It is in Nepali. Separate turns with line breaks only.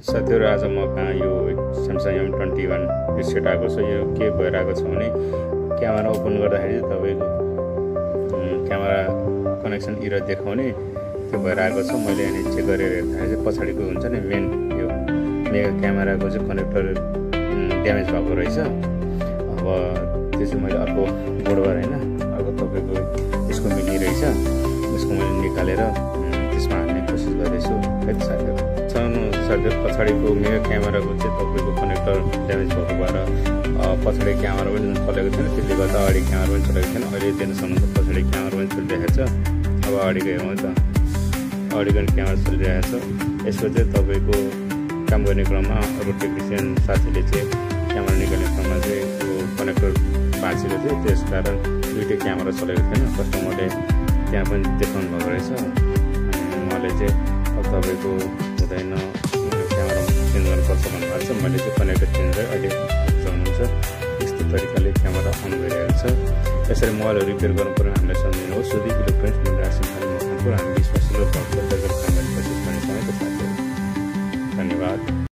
साथीहरु आज म कहाँ यो Samsung M21 यो सेट आएको छ। यो के भइरहेको छ भने क्यामेरा ओपन गर्दाखेरि तपाईको क्यामेरा कनेक्सन एरर देखाउने त्यो भइरहेको छ। मैले अनि चेक गरेर हेर्दाखेरि चाहिँ पछाडीको हुन्छ नि मेन यो मेगा क्यामेराको चाहिँ कनेक्टर ड्यामेज भएको रहेछ। अब त्यो चाहिँ मैले अर्को बोर्डबाट हैन अर्को तपाईको यसको मिली रहेछ, यसको मैले निकालेर त्यसमा हाल्ने कोसिस गर्दैछु। है साथीहरु पछाडीको मेगा क्यामेराको चाहिँ तपाईको कनेक्टर ड्यामेज भएको भएर पछाडी क्यामेरा पनि चलेको छैन, त्यसले गर्दा अगाडि क्यामेरा पनि चलेको छैन। अहिले दिनसम्म त पछाडी क्यामेरा पनि चलिरहेको छ। अब अगाडिको हेरौँ त, अगाडिको क्यामेरा चलिरहेको छ। यसको चाहिँ तपाईको काम गर्ने क्रममा अरू टेक्निसियन साथीले चाहिँ क्यामेरा निकाल्ने क्रममा चाहिँ त्यो कनेक्टर भाँचेको थियो, त्यसकारण दुईटै क्यामेरा चलेको थिएन। कस्टमरले त्यहाँ पनि देखाउनु भएको रहेछ। उहाँले चाहिँ अब तपाईको हुँदैन क्यामेरा चेन्ज गर्नुपर्छ भन्नुभएको छ। मैले चाहिँ कनेक्टर चेन्ज गरेँ, अहिले बुझाउनुहुन्छ यस्तो तरिकाले क्यामेरा अन भइरहेको छ। यसरी मोबाइलहरू रिपेयर गर्नु पर्यो हामीलाई सम्झिनुहोस्। सुधी इलेक्ट्रोनिक्स हामी विश्वासिलो